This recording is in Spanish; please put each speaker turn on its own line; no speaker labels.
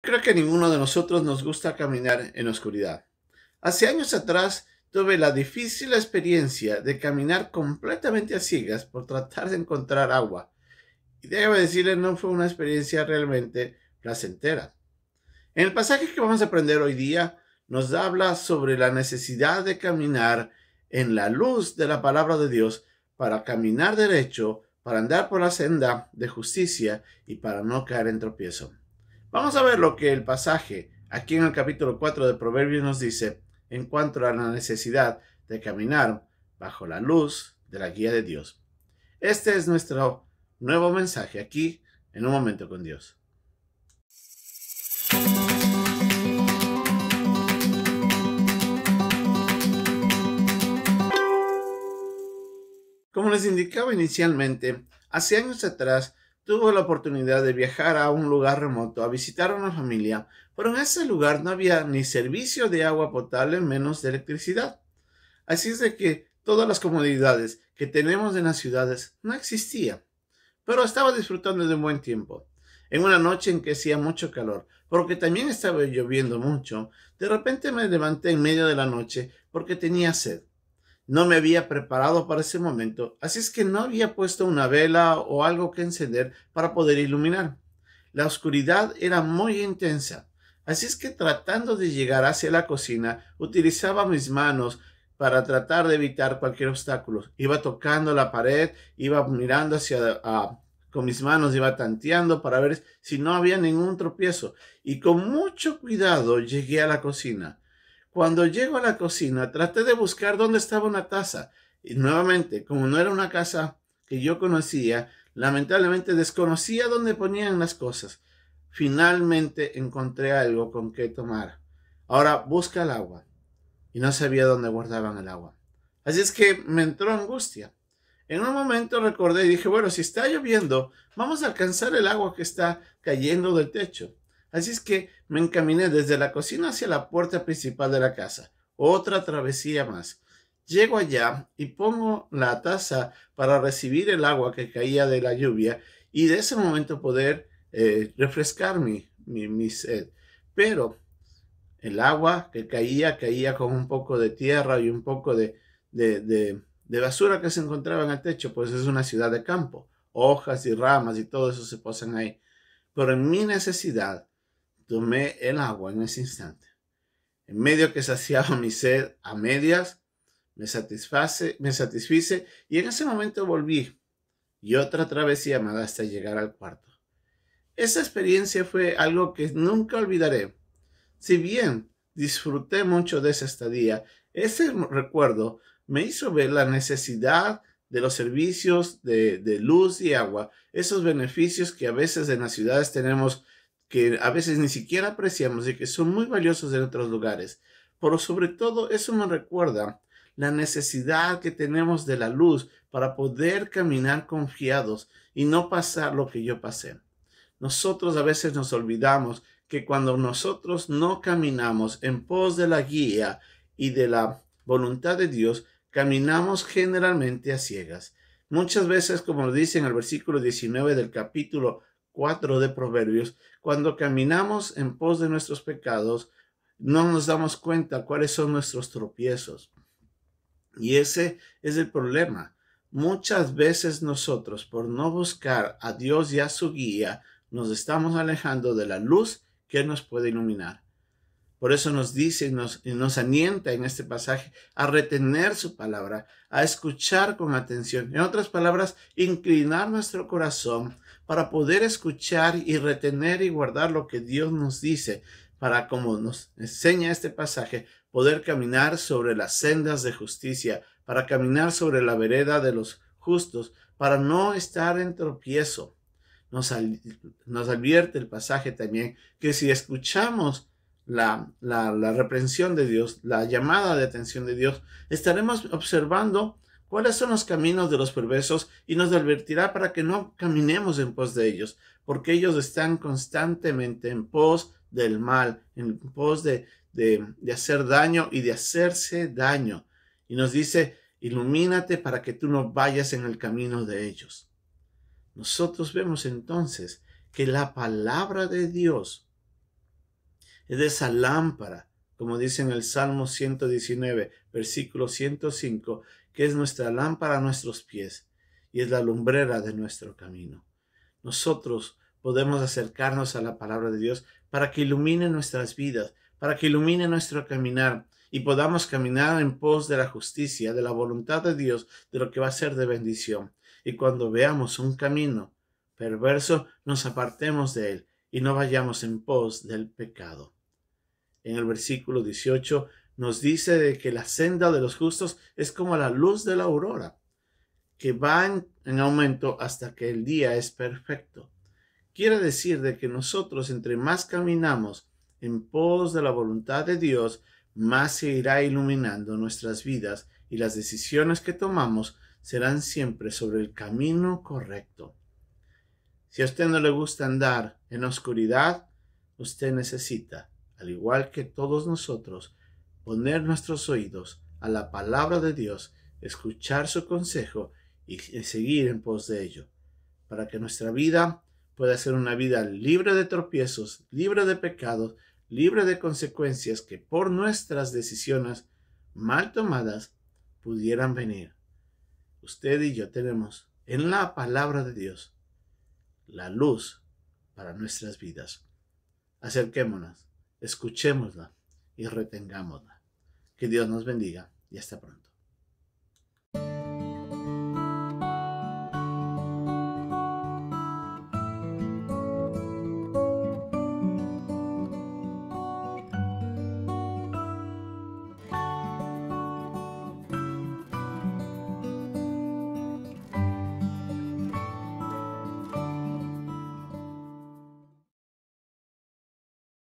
Creo que a ninguno de nosotros nos gusta caminar en oscuridad. Hace años atrás tuve la difícil experiencia de caminar completamente a ciegas por tratar de encontrar agua. Y debo decirle, no fue una experiencia realmente placentera. En el pasaje que vamos a aprender hoy día, nos habla sobre la necesidad de caminar en la luz de la palabra de Dios para caminar derecho, para andar por la senda de justicia y para no caer en tropiezo. Vamos a ver lo que el pasaje aquí en el capítulo 4 de Proverbios nos dice en cuanto a la necesidad de caminar bajo la luz de la guía de Dios. Este es nuestro nuevo mensaje aquí en Un Momento con Dios. Como les indicaba inicialmente, hace años atrás tuve la oportunidad de viajar a un lugar remoto a visitar a una familia, pero en ese lugar no había ni servicio de agua potable, menos de electricidad. Así es de que todas las comodidades que tenemos en las ciudades no existían. Pero estaba disfrutando de un buen tiempo. En una noche en que hacía mucho calor, porque también estaba lloviendo mucho, de repente me levanté en medio de la noche porque tenía sed. No me había preparado para ese momento, así es que no había puesto una vela o algo que encender para poder iluminar. La oscuridad era muy intensa, así es que tratando de llegar hacia la cocina, utilizaba mis manos para tratar de evitar cualquier obstáculo. Iba tocando la pared, iba mirando con mis manos, iba tanteando para ver si no había ningún tropiezo. Y con mucho cuidado llegué a la cocina. Cuando llego a la cocina, traté de buscar dónde estaba una taza. Y nuevamente, como no era una casa que yo conocía, lamentablemente desconocía dónde ponían las cosas. Finalmente encontré algo con que tomar. Ahora busca el agua. Y no sabía dónde guardaban el agua. Así es que me entró angustia. En un momento recordé y dije, bueno, si está lloviendo, vamos a alcanzar el agua que está cayendo del techo. Así es que me encaminé desde la cocina hacia la puerta principal de la casa. Otra travesía más. Llego allá y pongo la taza para recibir el agua que caía de la lluvia y de ese momento poder refrescar mi sed. Pero el agua que caía con un poco de tierra y un poco de basura que se encontraba en el techo, pues es una ciudad de campo. Hojas y ramas y todo eso se posan ahí. Pero en mi necesidad, tomé el agua en ese instante. En medio que saciaba mi sed a medias, me satisfice y en ese momento volví y otra travesía más hasta llegar al cuarto. Esa experiencia fue algo que nunca olvidaré. Si bien disfruté mucho de esa estadía, ese recuerdo me hizo ver la necesidad de los servicios de luz y agua, esos beneficios que a veces en las ciudades tenemos, que a veces ni siquiera apreciamos y que son muy valiosos en otros lugares. Pero sobre todo eso me recuerda la necesidad que tenemos de la luz para poder caminar confiados y no pasar lo que yo pasé. Nosotros a veces nos olvidamos que cuando nosotros no caminamos en pos de la guía y de la voluntad de Dios, caminamos generalmente a ciegas. Muchas veces, como lo dice en el versículo 19 del capítulo 4 de Proverbios, cuando caminamos en pos de nuestros pecados, no nos damos cuenta cuáles son nuestros tropiezos. Y ese es el problema. Muchas veces nosotros, por no buscar a Dios y a su guía, nos estamos alejando de la luz que nos puede iluminar. Por eso nos dice y nos alienta en este pasaje a retener su palabra, a escuchar con atención. En otras palabras, inclinar nuestro corazón para poder escuchar y retener y guardar lo que Dios nos dice, para, como nos enseña este pasaje, poder caminar sobre las sendas de justicia, para caminar sobre la vereda de los justos, para no estar en tropiezo. Nos advierte el pasaje también que si escuchamos la reprensión de Dios, la llamada de atención de Dios, estaremos observando cuáles son los caminos de los perversos y nos advertirá para que no caminemos en pos de ellos, porque ellos están constantemente en pos del mal, en pos de hacer daño y de hacerse daño. Y nos dice, ilumínate para que tú no vayas en el camino de ellos. Nosotros vemos entonces que la palabra de Dios es de esa lámpara, como dice en el Salmo 119, versículo 105, que es nuestra lámpara a nuestros pies y es la lumbrera de nuestro camino. Nosotros podemos acercarnos a la palabra de Dios para que ilumine nuestras vidas, para que ilumine nuestro caminar y podamos caminar en pos de la justicia, de la voluntad de Dios, de lo que va a ser de bendición. Y cuando veamos un camino perverso, nos apartemos de él y no vayamos en pos del pecado. En el versículo 18 nos dice de que la senda de los justos es como la luz de la aurora, que va en aumento hasta que el día es perfecto. Quiere decir de que nosotros entre más caminamos en pos de la voluntad de Dios, más se irá iluminando nuestras vidas y las decisiones que tomamos serán siempre sobre el camino correcto. Si a usted no le gusta andar en la oscuridad, usted necesita, al igual que todos nosotros, poner nuestros oídos a la palabra de Dios, escuchar su consejo y seguir en pos de ello, para que nuestra vida pueda ser una vida libre de tropiezos, libre de pecados, libre de consecuencias que por nuestras decisiones mal tomadas pudieran venir. Usted y yo tenemos en la palabra de Dios la luz para nuestras vidas. Acerquémonos, escuchémosla y retengámosla. Que Dios nos bendiga y hasta pronto.